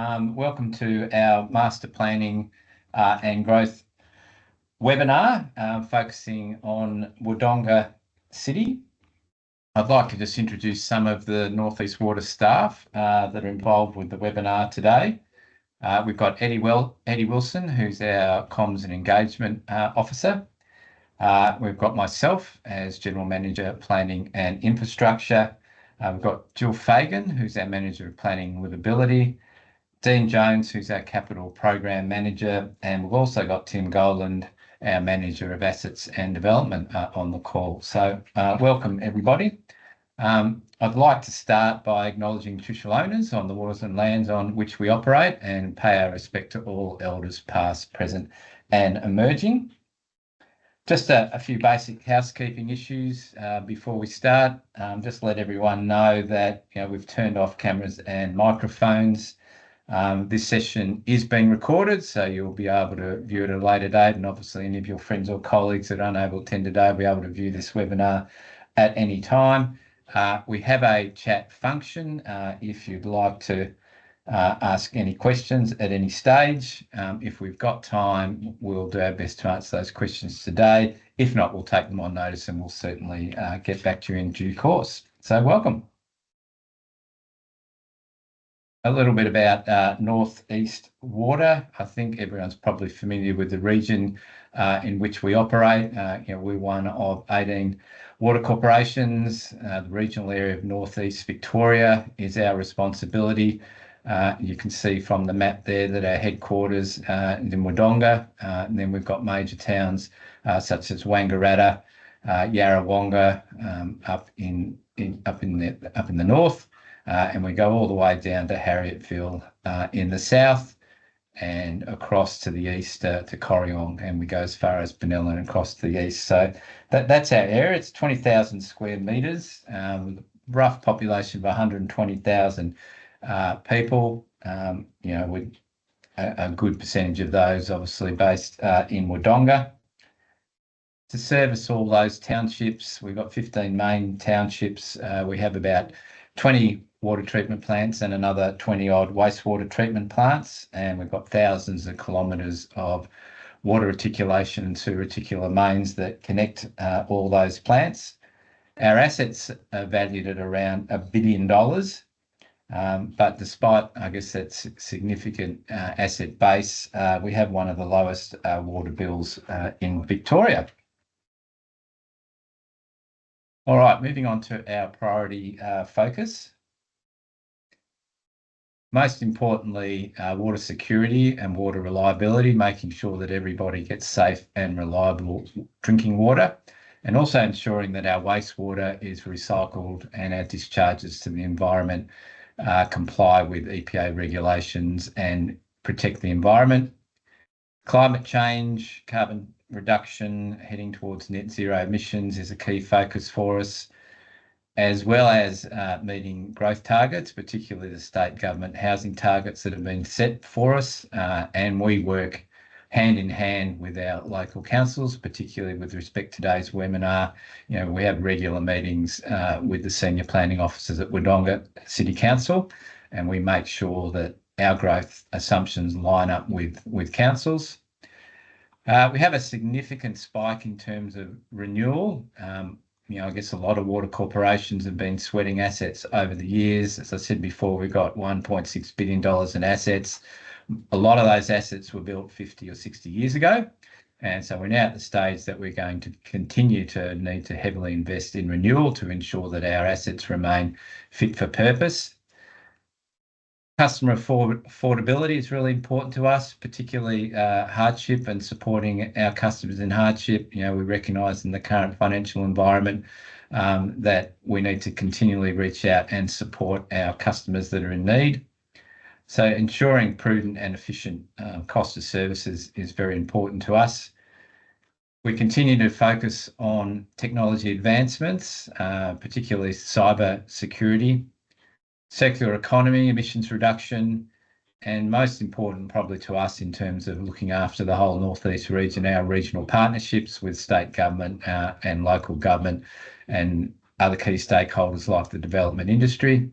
Welcome to our Master Planning and Growth webinar focusing on Wodonga City. I'd like to just introduce some of the North East Water staff that are involved with the webinar today. We've got Eddie Wilson, who's our Comms and Engagement Officer. We've got myself as General Manager, Planning and Infrastructure. We've got Jill Fagan, who's our Manager of Planning and Livability. Dean Jones, who's our Capital Program Manager, and we've also got Tim Goland, our Manager of Assets and Development on the call. So welcome everybody. I'd like to start by acknowledging traditional owners on the waters and lands on which we operate and pay our respect to all elders past, present and emerging. Just a few basic housekeeping issues before we start. Just let everyone know that we've turned off cameras and microphones. This session is being recorded, so you'll be able to view it at a later date, and obviously any of your friends or colleagues that are unable to attend today will be able to view this webinar at any time. We have a chat function if you'd like to ask any questions at any stage. If we've got time, we'll do our best to answer those questions today. If not, we'll take them on notice and we'll certainly get back to you in due course. So welcome. A little bit about North East Water. I think everyone's probably familiar with the region in which we operate. We're one of 18 water corporations. The regional area of North East Victoria is our responsibility. You can see from the map there that our headquarters is in Wodonga, and then we've got major towns such as Wangaratta, Yarrawonga, up in the north. And we go all the way down to Harrietville in the south and across to the east to Corryong, and we go as far as Benalla and across to the east. So that's our area. It's 20,000 square metres, rough population of 120,000 people. With a good percentage of those obviously based in Wodonga. To service all those townships, we've got 15 main townships. We have about 20 water treatment plants and another 20 odd wastewater treatment plants, and we've got thousands of kilometres of water reticulation and sewer reticular mains that connect all those plants. Our assets are valued at around $1 billion, but despite, I guess, that significant asset base, we have one of the lowest water bills in Victoria. All right, moving on to our priority focus. Most importantly, water security and water reliability, making sure that everybody gets safe and reliable drinking water, and also ensuring that our wastewater is recycled and our discharges to the environment comply with EPA regulations and protect the environment. Climate change, carbon reduction, heading towards net zero emissions is a key focus for us, as well as meeting growth targets, particularly the state government housing targets that have been set for us. And we work hand in hand with our local councils, particularly with respect to today's webinar. We have regular meetings with the senior planning officers at Wodonga City Council, and we make sure that our growth assumptions line up with councils. We have a significant spike in terms of renewal. I guess a lot of water corporations have been sweating assets over the years. As I said before, we've got $1.6 billion in assets. A lot of those assets were built 50 or 60 years ago. And so we're now at the stage that we're going to continue to need to heavily invest in renewal to ensure that our assets remain fit for purpose. Customer affordability is really important to us, particularly hardship and supporting our customers in hardship. We recognise in the current financial environment that we need to continually reach out and support our customers that are in need. So ensuring prudent and efficient cost of services is very important to us. We continue to focus on technology advancements, particularly cyber security, circular economy, emissions reduction, and most important probably to us in terms of looking after the whole North East region, our regional partnerships with state government and local government and other key stakeholders like the development industry.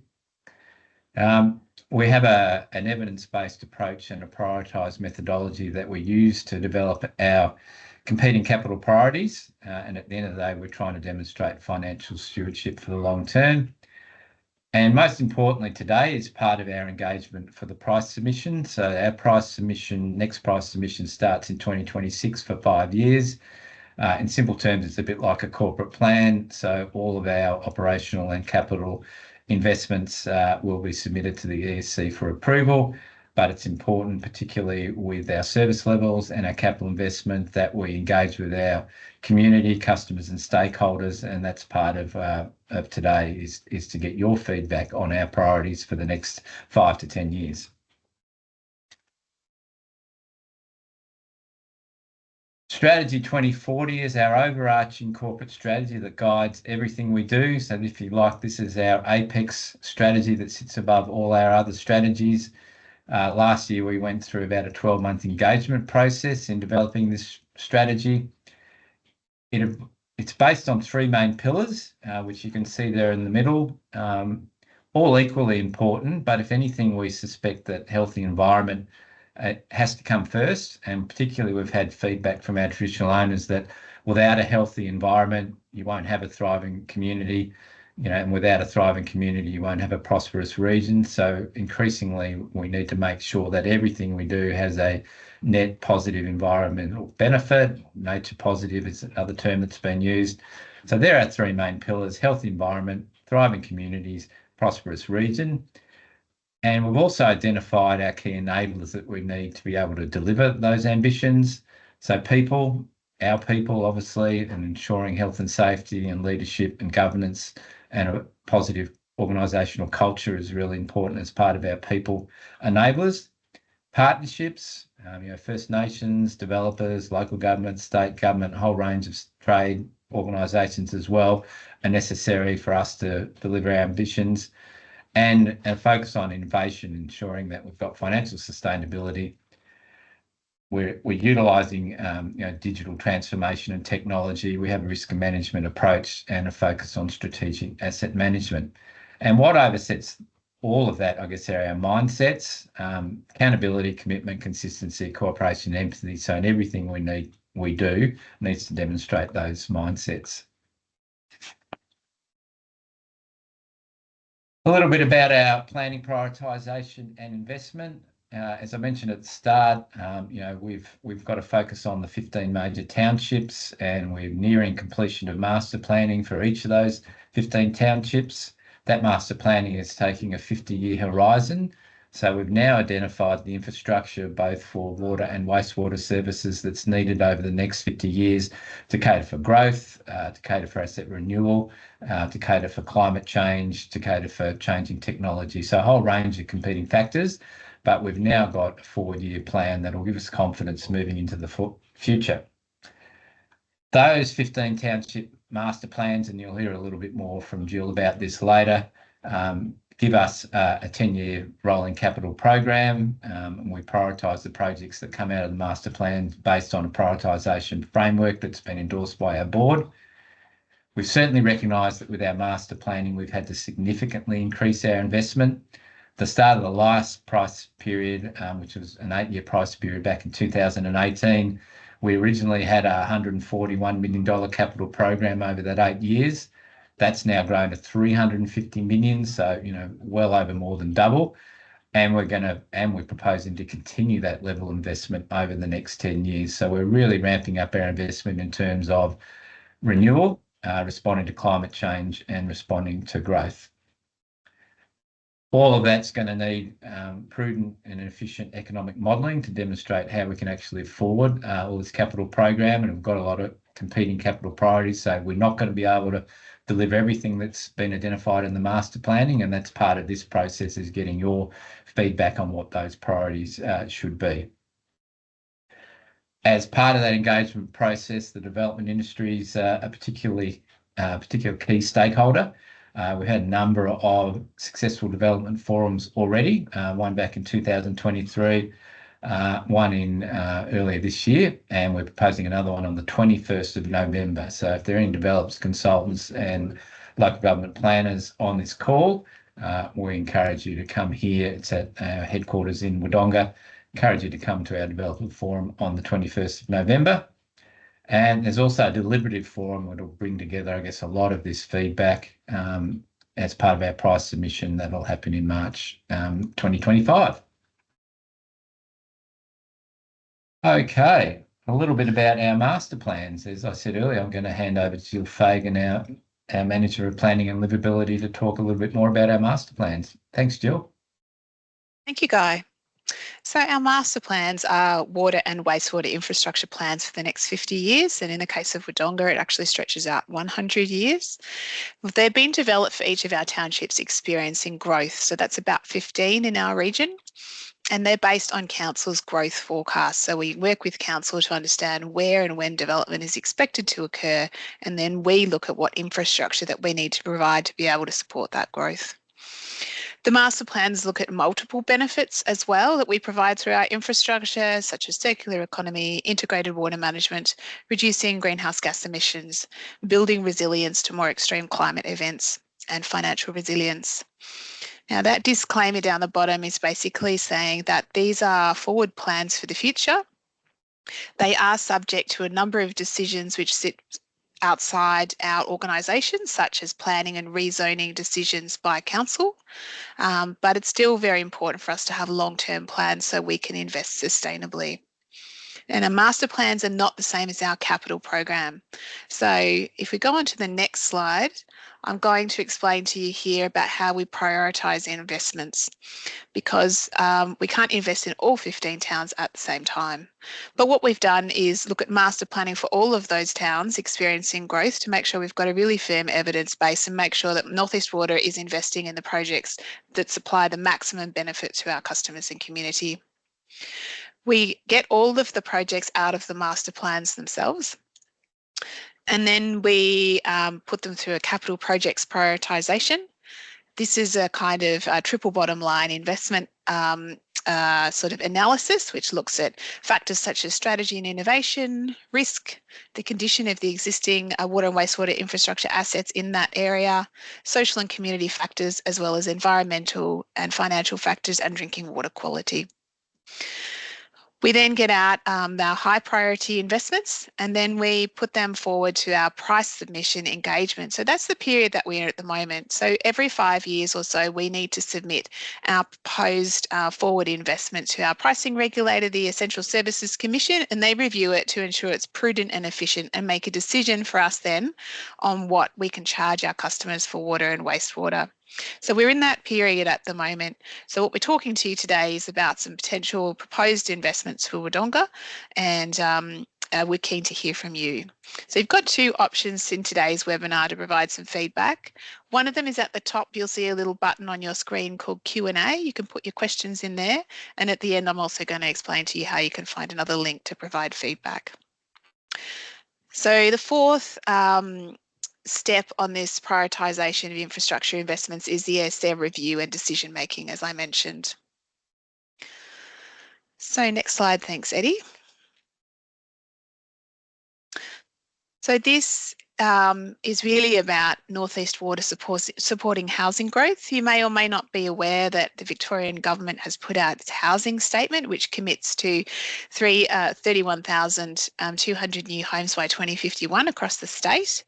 We have an evidence-based approach and a prioritised methodology that we use to develop our competing capital priorities. And at the end of the day, we're trying to demonstrate financial stewardship for the long term. And most importantly today is part of our engagement for the price submission. So our next price submission starts in 2026 for 5 years. In simple terms, it's a bit like a corporate plan. So all of our operational and capital investments will be submitted to the ESC for approval. But it's important, particularly with our service levels and our capital investment, that we engage with our community, customers and stakeholders. And that's part of today is to get your feedback on our priorities for the next 5 to 10 years. Strategy 2040 is our overarching corporate strategy that guides everything we do. So if you like, this is our apex strategy that sits above all our other strategies. Last year, we went through about a 12-month engagement process in developing this strategy. It's based on 3 main pillars, which you can see there in the middle, all equally important. But if anything, we suspect that healthy environment has to come first. And particularly, we've had feedback from our traditional owners that without a healthy environment, you won't have a thriving community. And without a thriving community, you won't have a prosperous region. So increasingly, we need to make sure that everything we do has a net positive environmental benefit. Nature positive is another term that's been used. So there are 3 main pillars: healthy environment, thriving communities, prosperous region. And we've also identified our key enablers that we need to be able to deliver those ambitions. So our people, obviously, and ensuring health and safety and leadership and governance and a positive organisational culture is really important as part of our people enablers. Partnerships, First Nations, developers, local government, state government, a whole range of trade organisations as well are necessary for us to deliver our ambitions, and a focus on innovation, ensuring that we've got financial sustainability. We're utilising digital transformation and technology. We have a risk management approach and a focus on strategic asset management. And what oversets all of that, I guess, are our mindsets: accountability, commitment, consistency, cooperation, empathy. So in everything we do needs to demonstrate those mindsets. A little bit about our planning, prioritisation and investment. As I mentioned at the start, we've got to focus on the 15 major townships, and we're nearing completion of master planning for each of those 15 townships. That master planning is taking a 50-year horizon. So we've now identified the infrastructure both for water and wastewater services that's needed over the next 50 years to cater for growth, to cater for asset renewal, to cater for climate change, to cater for changing technology. So a whole range of competing factors. But we've now got a 4-year plan that will give us confidence moving into the future. Those 15 township master plans, and you'll hear a little bit more from Jill about this later, give us a 10-year rolling capital program. And we prioritise the projects that come out of the master plan based on a prioritisation framework that's been endorsed by our board. We've certainly recognised that with our master planning, we've had to significantly increase our investment. The start of the last price period, which was an 8-year price period back in 2018, we originally had a $141 million capital program over that 8 years. That's now grown to 350 million, so well over more than double. And we're proposing to continue that level of investment over the next 10 years. So we're really ramping up our investment in terms of renewal, responding to climate change, and responding to growth. All of that's going to need prudent and efficient economic modelling to demonstrate how we can actually afford all this capital program. And we've got a lot of competing capital priorities, so we're not going to be able to deliver everything that's been identified in the master planning. And that's part of this process, is getting your feedback on what those priorities should be. As part of that engagement process, the development industry is a particular key stakeholder. We had a number of successful development forums already, one back in 2023, one in earlier this year, and we're proposing another one on the 21st of November. So if there are any developers, consultants and local government planners on this call, we encourage you to come here. It's at our headquarters in Wodonga. Encourage you to come to our developer forum on the 21st of November. And there's also a deliberative forum that will bring together, I guess, a lot of this feedback as part of our price submission that'll happen in March 2025. Okay, a little bit about our master plans. As I said earlier, I'm going to hand over to Jill Fagan, our Manager of Planning and Livability, to talk a little bit more about our master plans. Thanks, Jill. Thank you, Guy. So our master plans are water and wastewater infrastructure plans for the next 50 years. And in the case of Wodonga, it actually stretches out 100 years. They've been developed for each of our townships experiencing growth. So that's about 15 in our region. And they're based on council's growth forecasts. So we work with council to understand where and when development is expected to occur. And then we look at what infrastructure that we need to provide to be able to support that growth. The master plans look at multiple benefits as well that we provide through our infrastructure, such as circular economy, integrated water management, reducing greenhouse gas emissions, building resilience to more extreme climate events, and financial resilience. Now, that disclaimer down the bottom is basically saying that these are forward plans for the future. They are subject to a number of decisions which sit outside our organisation, such as planning and rezoning decisions by council. But it's still very important for us to have long-term plans so we can invest sustainably. And our master plans are not the same as our capital program. So if we go on to the next slide, I'm going to explain to you here about how we prioritise investments, because we can't invest in all 15 towns at the same time. But what we've done is look at master planning for all of those towns experiencing growth to make sure we've got a really firm evidence base and make sure that North East Water is investing in the projects that supply the maximum benefit to our customers and community. We get all of the projects out of the master plans themselves, and then we put them through a capital projects prioritisation. This is a kind of triple bottom line investment sort of analysis, which looks at factors such as strategy and innovation, risk, the condition of the existing water and wastewater infrastructure assets in that area, social and community factors, as well as environmental and financial factors and drinking water quality. We then get out our high priority investments, and then we put them forward to our price submission engagement. So that's the period that we're in at the moment. So every 5 years or so, we need to submit our proposed forward investment to our pricing regulator, the Essential Services Commission, and they review it to ensure it's prudent and efficient and make a decision for us then on what we can charge our customers for water and wastewater. So we're in that period at the moment. So what we're talking to you today is about some potential proposed investments for Wodonga, and we're keen to hear from you. So you've got two options in today's webinar to provide some feedback. One of them is at the top. You'll see a little button on your screen called Q&A. You can put your questions in there. And at the end, I'm also going to explain to you how you can find another link to provide feedback. So the fourth step on this prioritisation of infrastructure investments is their review and decision making, as I mentioned. So next slide, thanks, Eddie. So this is really about North East Water supporting housing growth. You may or may not be aware that the Victorian government has put out its housing statement, which commits to 31,200 new homes by 2051 across the state.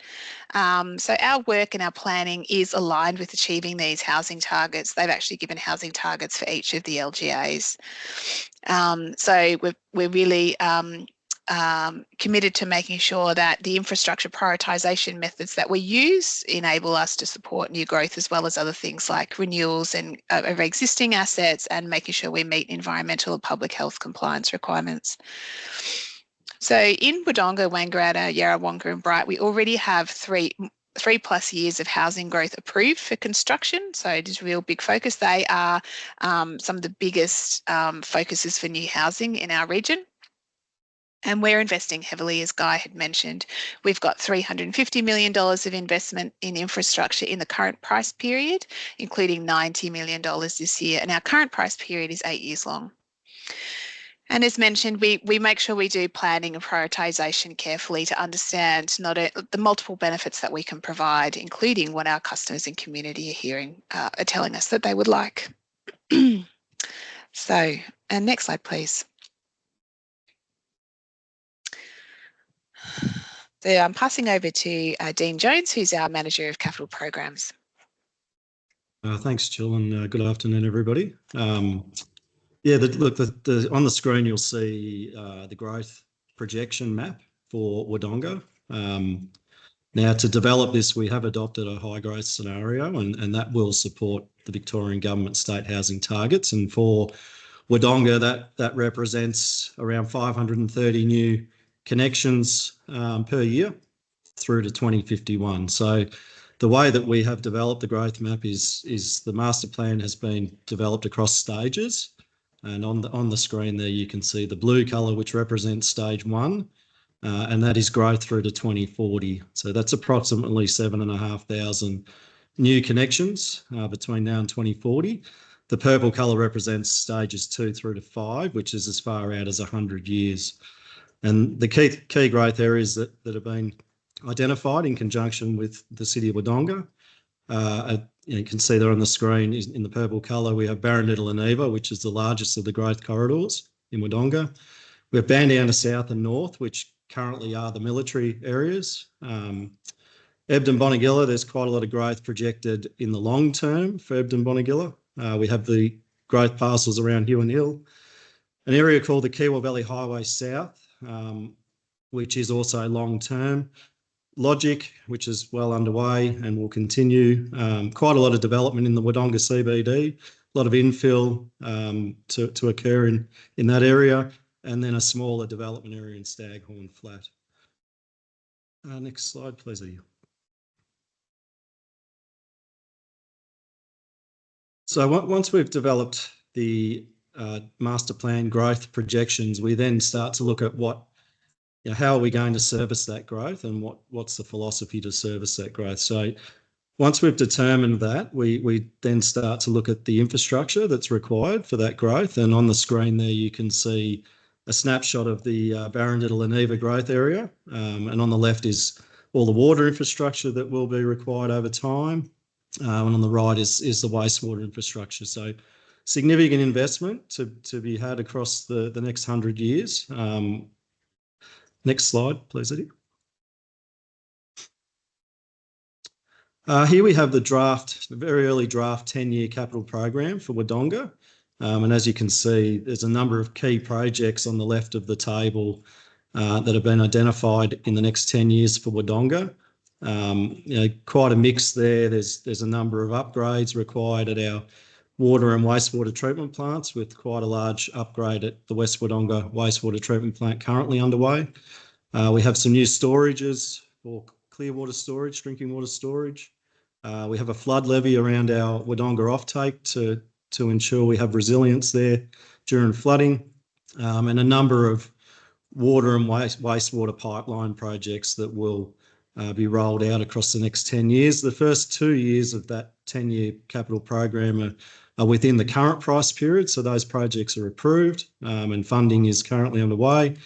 So our work and our planning is aligned with achieving these housing targets. They've actually given housing targets for each of the LGAs. So we're really committed to making sure that the infrastructure prioritisation methods that we use enable us to support new growth, as well as other things like renewals and of existing assets and making sure we meet environmental and public health compliance requirements. So in Wodonga, Wangaratta, Yarrawonga and Bright, we already have three plus years of housing growth approved for construction. So it is a real big focus. They are some of the biggest focuses for new housing in our region. And we're investing heavily, as Guy had mentioned. We've got $350 million of investment in infrastructure in the current price period, including $90 million this year. And our current price period is 8 years long. And as mentioned, we make sure we do planning and prioritisation carefully to understand the multiple benefits that we can provide, including what our customers and community are telling us that they would like. So, and next slide, please. So I'm passing over to Dean Jones, who's our Manager of Capital Programs. Thanks, Jill, and good afternoon, everybody. Yeah, look, on the screen you'll see the growth projection map for Wodonga. Now, to develop this, we have adopted a high growth scenario, and that will support the Victorian Government state housing targets. And for Wodonga, that represents around 530 new connections per year through to 2051. So the way that we have developed the growth map is the master plan has been developed across stages. And on the screen there, you can see the blue colour, which represents stage 1, and that is growth through to 2040. So that's approximately 7,500 new connections between now and 2040. The purple colour represents stages 2 through to 5, which is as far out as 100 years. And the key growth areas that have been identified in conjunction with the City of Wodonga, you can see there on the screen in the purple colour, we have Barrandiddle and Eva, which is the largest of the growth corridors in Wodonga. We have Bandown South and North, which currently are the military areas. Ebden Bonegilla, there's quite a lot of growth projected in the long term for Ebden Bonegilla. We have the growth parcels around Hewan Hill, an area called the Kiewa Valley Highway South, which is also long term. Logic, which is well underway and will continue. Quite a lot of development in the Wodonga CBD, a lot of infill to occur in that area, and then a smaller development area in Staghorn Flat. Next slide, please, Eddie. So once we've developed the master plan growth projections, we then start to look at how are we going to service that growth and what's the philosophy to service that growth. So once we've determined that, we then start to look at the infrastructure that's required for that growth. And on the screen there, you can see a snapshot of the Barrandiddle and Eva growth area. And on the left is all the water infrastructure that will be required over time. And on the right is the wastewater infrastructure. So significant investment to be had across the next 100 years. Next slide, please, Eddie. Here we have the very early draft 10-year capital program for Wodonga. And as you can see, there's a number of key projects on the left of the table that have been identified in the next 10 years for Wodonga. Quite a mix there. There's a number of upgrades required at our water and wastewater treatment plants, with quite a large upgrade at the West Wodonga wastewater treatment plant currently underway. We have some new storages for clear water storage, drinking water storage. We have a flood levy around our Wodonga offtake to ensure we have resilience there during flooding, and a number of water and wastewater pipeline projects that will be rolled out across the next 10 years. The first 2 years of that 10-year capital program are within the current price period, so those projects are approved and funding is currently underway.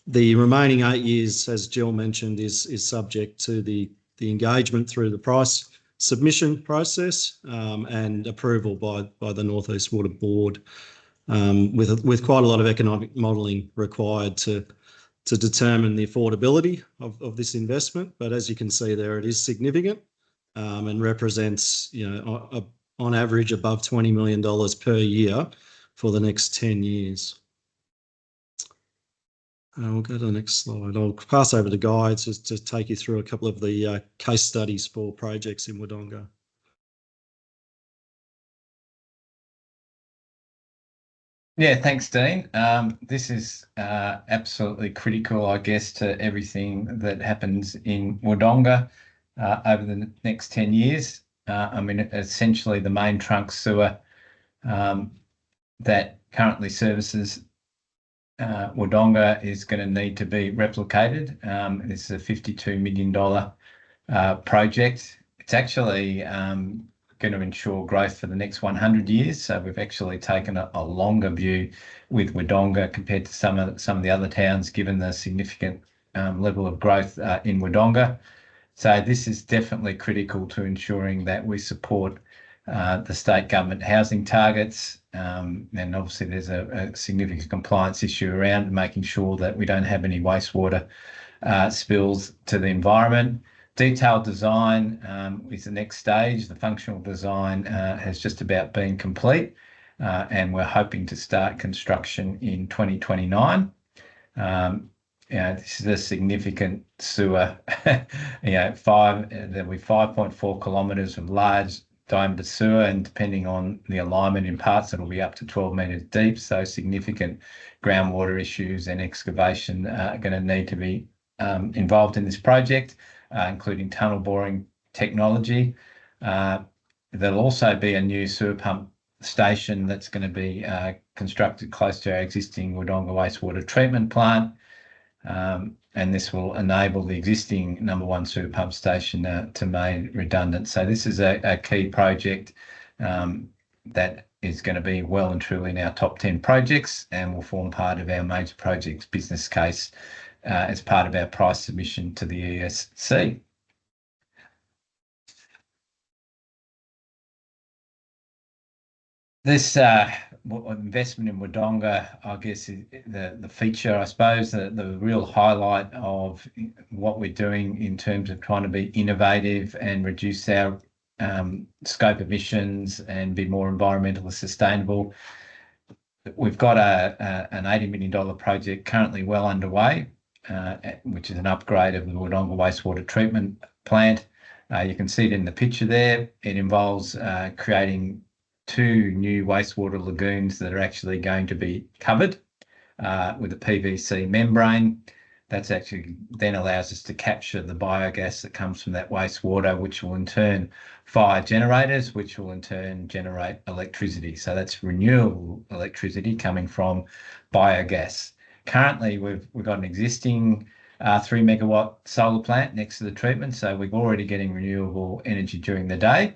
The remaining 8 years, as Jill mentioned, is subject to the engagement through the price submission process and approval by the North East Water Board, with quite a lot of economic modelling required to determine the affordability of this investment. But as you can see there, it is significant and represents, on average, above $20 million per year for the next 10 years. We'll go to the next slide. I'll pass over to Guy to take you through a couple of the case studies for projects in Wodonga. Yeah, thanks, Dean. This is absolutely critical, I guess, to everything that happens in Wodonga over the next 10 years. Essentially the main trunk sewer that currently services Wodonga is going to need to be replicated. This is a $52 million project. It's actually going to ensure growth for the next 100 years. So we've actually taken a longer view with Wodonga compared to some of the other towns, given the significant level of growth in Wodonga. So this is definitely critical to ensuring that we support the state government housing targets. And obviously there's a significant compliance issue around making sure that we don't have any wastewater spills to the environment. Detailed design is the next stage. The functional design has just about been complete, and we're hoping to start construction in 2029. This is a significant sewer. There'll be 5.4 kilometres of large diameter sewer, and depending on the alignment in parts, it'll be up to 12 metres deep. So significant groundwater issues and excavation are going to need to be involved in this project, including tunnel boring technology. There'll also be a new sewer pump station that's going to be constructed close to our existing Wodonga wastewater treatment plant. And this will enable the existing number 1 sewer pump station to be made redundant. So this is a key project that is going to be well and truly in our top 10 projects and will form part of our major projects business case as part of our price submission to the ESC. This investment in Wodonga, I guess, is the feature, I suppose, the real highlight of what we're doing in terms of trying to be innovative and reduce our scope emissions and be more environmentally sustainable. We've got an $80 million project currently well underway, which is an upgrade of the Wodonga wastewater treatment plant. You can see it in the picture there. It involves creating 2 new wastewater lagoons that are actually going to be covered with a PVC membrane. That's actually then allows us to capture the biogas that comes from that wastewater, which will in turn fire generators, which will in turn generate electricity. So that's renewable electricity coming from biogas. Currently, we've got an existing 3 megawatt solar plant next to the treatment, so we're already getting renewable energy during the day.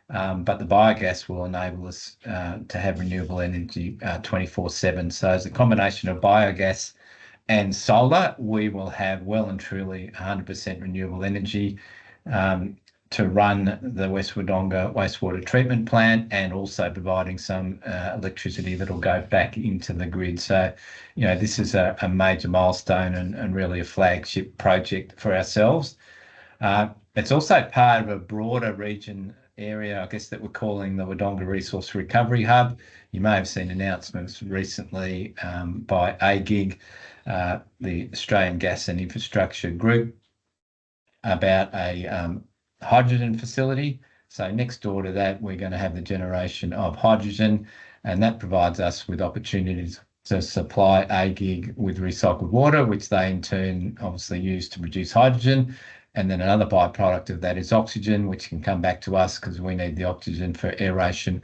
But the biogas will enable us to have renewable energy 24/7. So as a combination of biogas and solar, we will have well and truly 100% renewable energy to run the West Wodonga wastewater treatment plant, and also providing some electricity that will go back into the grid. So, this is a major milestone and really a flagship project for ourselves. It's also part of a broader region area, I guess, that we're calling the Wodonga Resource Recovery Hub. You may have seen announcements recently by AGIG, the Australian Gas and Infrastructure Group, about a hydrogen facility. So next door to that, we're going to have the generation of hydrogen, and that provides us with opportunities to supply AGIG with recycled water, which they in turn obviously use to produce hydrogen. And then another byproduct of that is oxygen, which can come back to us because we need the oxygen for aeration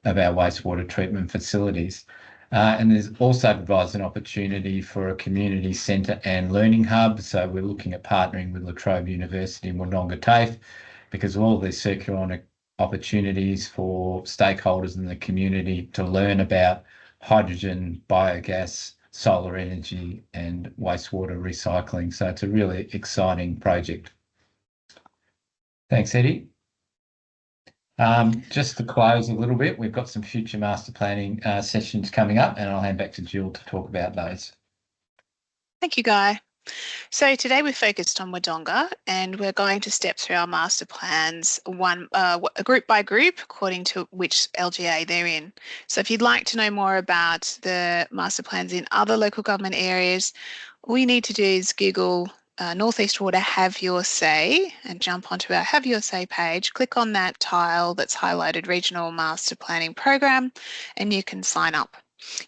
of our wastewater treatment facilities. And there's also provides an opportunity for a community centre and learning hub. So we're looking at partnering with La Trobe University in Wodonga TAFE, because of all these circular opportunities for stakeholders in the community to learn about hydrogen, biogas, solar energy and wastewater recycling. So it's a really exciting project. Thanks, Eddie. Just to close a little bit, we've got some future master planning sessions coming up, and I'll hand back to Jill to talk about those. Thank you, Guy. So today we focused on Wodonga, and we're going to step through our master plans group by group according to which LGA they're in. So if you'd like to know more about the master plans in other local government areas, all you need to do is Google North East Water Have Your Say and jump onto our Have Your Say page, click on that tile that's highlighted Regional Master Planning Program, and you can sign up.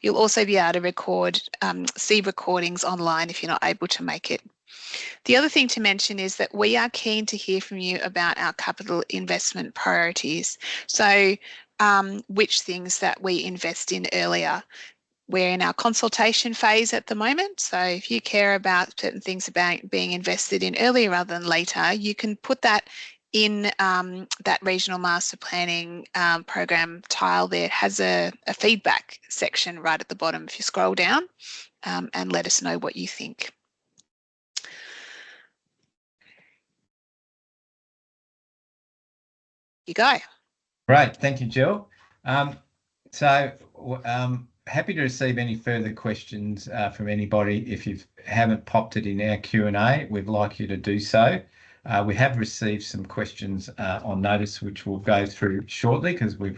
You'll also be able to see recordings online if you're not able to make it. The other thing to mention is that we are keen to hear from you about our capital investment priorities. So which things that we invest in earlier. We're in our consultation phase at the moment. So if you care about certain things about being invested in earlier rather than later, you can put that in that regional master planning program tile there has a feedback section right at the bottom. If you scroll down and let us know what you think. You go. Great, thank you, Jill. Happy to receive any further questions from anybody. If you haven't popped it in our Q&A, we'd like you to do so. We have received some questions on notice, which we'll go through shortly because we've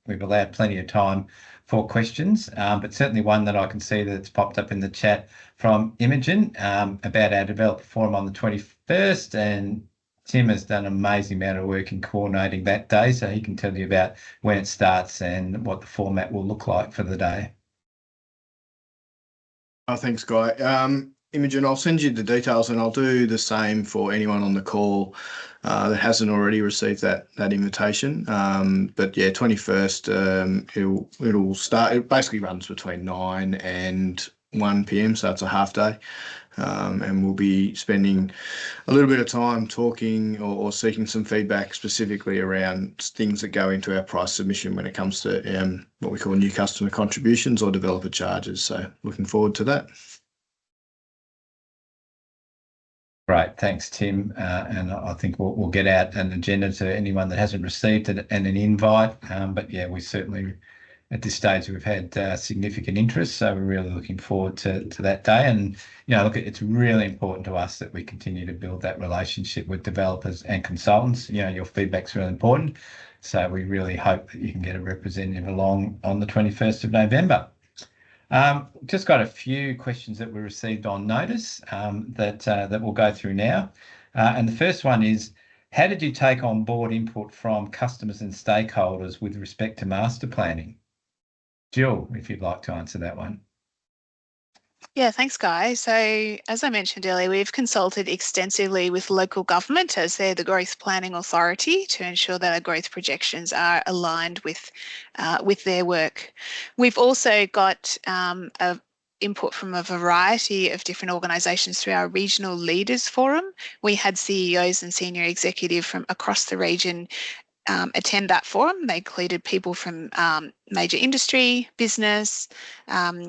allowed plenty of time for questions. But certainly one that I can see that's popped up in the chat from Imogen about our developer forum on the 21st, and Tim has done an amazing amount of work in coordinating that day, so he can tell you about when it starts and what the format will look like for the day. Oh, thanks, Guy. Imogen, I'll send you the details, and I'll do the same for anyone on the call that hasn't already received that invitation. But yeah, 21st, it'll start. It basically runs between 9 and 1 p.m, so it's a half day. And we'll be spending a little bit of time talking or seeking some feedback specifically around things that go into our price submission when it comes to what we call new customer contributions or developer charges. So looking forward to that. Great, thanks, Tim. And I think we'll get out an agenda to anyone that hasn't received it and an invite. But yeah, we certainly, at this stage, we've had significant interest, so we're really looking forward to that day. And look, it's really important to us that we continue to build that relationship with developers and consultants. Your feedback's really important, so we really hope that you can get a representative along on the 21st of November. Just got a few questions that we received on notice that we'll go through now. And the first one is, how did you take on board input from customers and stakeholders with respect to master planning? Jill, if you'd like to answer that one. Yeah, thanks, Guy. So as I mentioned earlier, we've consulted extensively with local government as they're the growth planning authority to ensure that our growth projections are aligned with their work. We've also got input from a variety of different organisations through our regional leaders forum. We had CEOs and senior executive from across the region attend that forum. They included people from major industry, business,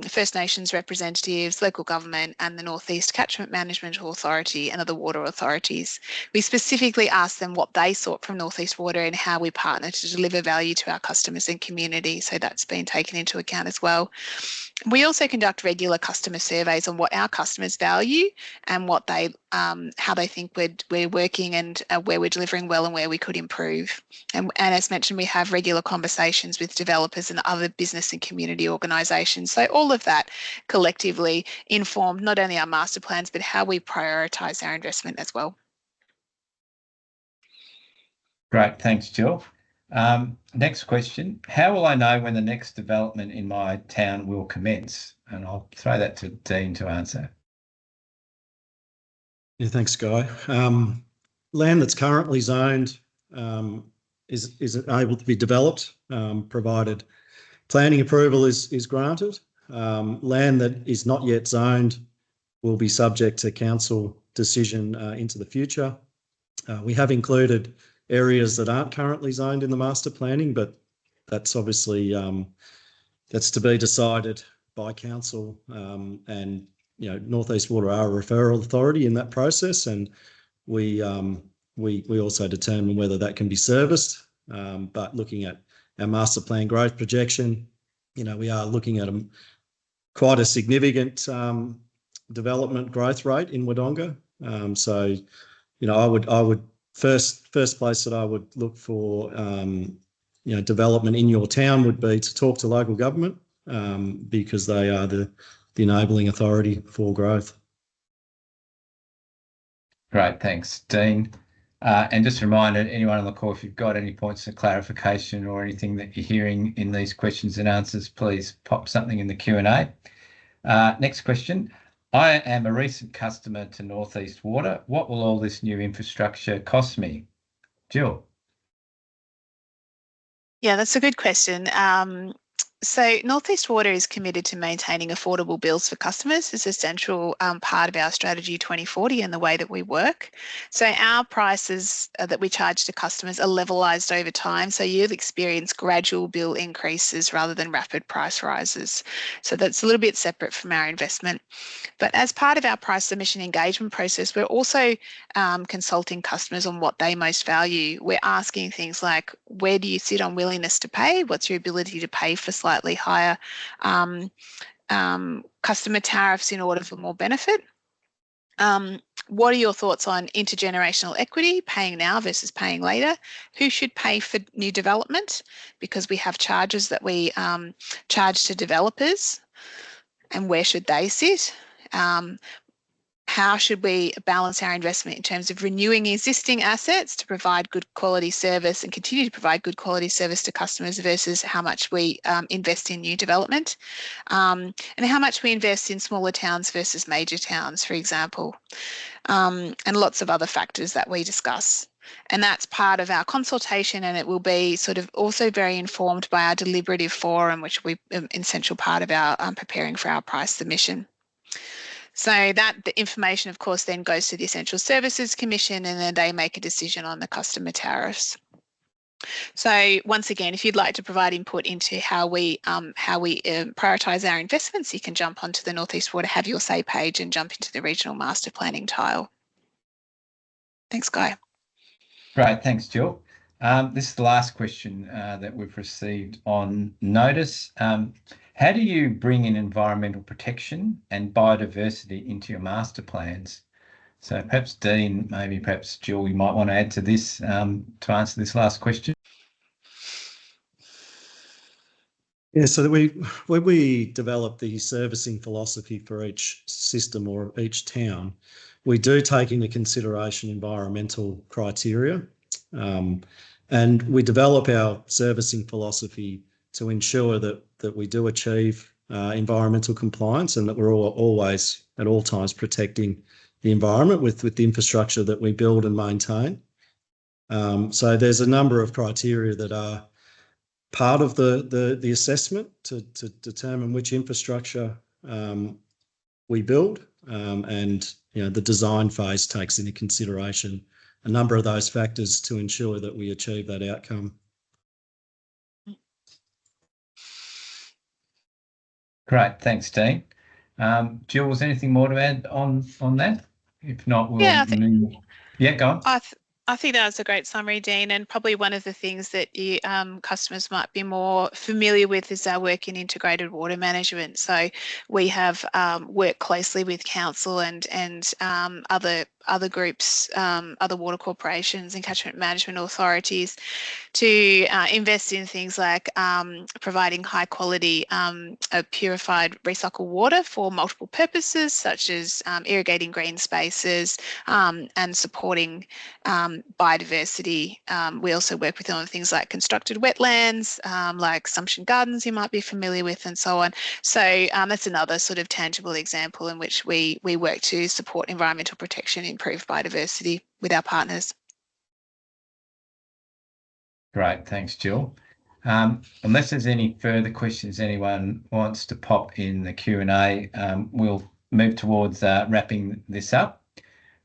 First Nations representatives, local government, and the North East Catchment Management Authority and other water authorities. We specifically asked them what they sought from North East Water and how we partner to deliver value to our customers and community. So that's been taken into account as well. We also conduct regular customer surveys on what our customers value and what they, how they think we're working and where we're delivering well and where we could improve. And as mentioned, we have regular conversations with developers and other business and community organisations. So all of that collectively informed not only our master plans, but how we prioritise our investment as well. Great, thanks, Jill. Next question, how will I know when the next development in my town will commence? And I'll throw that to Dean to answer. Yeah, thanks, Guy. Land that's currently zoned is able to be developed, provided planning approval is granted. Land that is not yet zoned will be subject to council decision into the future. We have included areas that aren't currently zoned in the master planning, but that's obviously that's to be decided by council, and North East Water are a referral authority in that process, and we also determine whether that can be serviced. But looking at our master plan growth projection, we are looking at quite a significant development growth rate in Wodonga. So I would first place that I would look for development in your town would be to talk to local government, because they are the enabling authority for growth. Great, thanks, Dean. And just a reminder, anyone on the call, if you've got any points of clarification or anything that you're hearing in these questions and answers, please pop something in the Q&A. Next question. I am a recent customer to North East Water. What will all this new infrastructure cost me? Jill. Yeah, that's a good question. So North East Water is committed to maintaining affordable bills for customers. It's a central part of our strategy 2040 and the way that we work. So our prices that we charge to customers are levelised over time. So you'll experience gradual bill increases rather than rapid price rises. So that's a little bit separate from our investment. But as part of our price submission engagement process, we're also consulting customers on what they most value. We're asking things like, where do you sit on willingness to pay? What's your ability to pay for slightly higher customer tariffs in order for more benefit? What are your thoughts on intergenerational equity, paying now versus paying later? Who should pay for new development? Because we have charges that we charge to developers, and where should they sit? How should we balance our investment in terms of renewing existing assets to provide good quality service and continue to provide good quality service to customers versus how much we invest in new development, and how much we invest in smaller towns versus major towns, for example, and lots of other factors that we discuss. And that's part of our consultation, and it will be sort of also very informed by our deliberative forum, which will be an essential part of our preparing for our price submission. So that the information, of course, then goes to the Essential Services Commission, and then they make a decision on the customer tariffs. So once again, if you'd like to provide input into how we prioritise our investments, you can jump onto the North East Water Have Your Say page and jump into the Regional Master Planning tile. Thanks, Guy. Great, thanks, Jill. This is the last question that we've received on notice. How do you bring in environmental protection and biodiversity into your master plans? So perhaps Dean, maybe perhaps Jill, you might want to add to this to answer this last question. Yeah, so when we develop the servicing philosophy for each system or each town, we do take into consideration environmental criteria, and we develop our servicing philosophy to ensure that we do achieve environmental compliance and that we're always at all times protecting the environment with the infrastructure that we build and maintain. So there's a number of criteria that are part of the assessment to determine which infrastructure we build, and the design phase takes into consideration a number of those factors to ensure that we achieve that outcome. Great, thanks, Dean. Jill, was anything more to add on that? If not, we'll move. Yeah, go on. I think that was a great summary, Dean, and probably one of the things that you, customers might be more familiar with is our work in integrated water management. So we have worked closely with council and other groups, other water corporations and catchment management authorities to invest in things like providing high quality purified recycled water for multiple purposes, such as irrigating green spaces and supporting biodiversity. We also work with on things like constructed wetlands, like Assumption Gardens you might be familiar with, and so on. So that's another sort of tangible example in which we work to support environmental protection, improve biodiversity with our partners. Great, thanks, Jill. Unless there's any further questions anyone wants to pop in the Q&A, we'll move towards wrapping this up.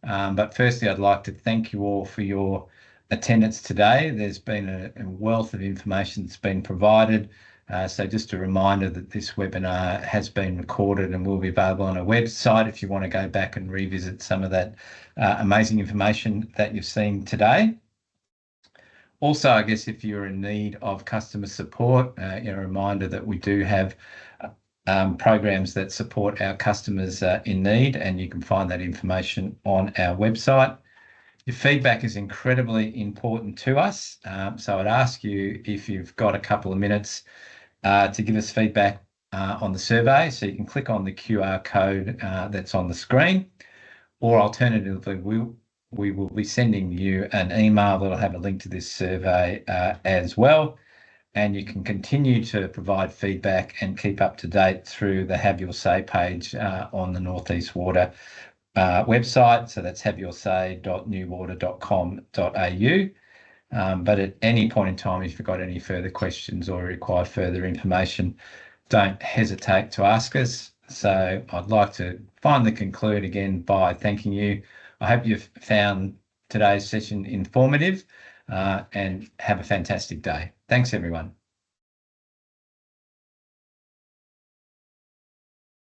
But firstly, I'd like to thank you all for your attendance today. There's been a wealth of information that's been provided. So just a reminder that this webinar has been recorded and will be available on our website if you want to go back and revisit some of that amazing information that you've seen today. Also, I guess if you're in need of customer support, a reminder that we do have programs that support our customers in need, and you can find that information on our website. Your feedback is incredibly important to us, so I'd ask you if you've got a couple of minutes to give us feedback on the survey. So you can click on the QR code that's on the screen, or alternatively, we will be sending you an email that'll have a link to this survey as well. And you can continue to provide feedback and keep up to date through the Have Your Say page on the North East Water website. So that's haveyoursay.newwater.com.au. But at any point in time, if you've got any further questions or require further information, don't hesitate to ask us. So I'd like to finally conclude again by thanking you. I hope you've found today's session informative and have a fantastic day. Thanks, everyone.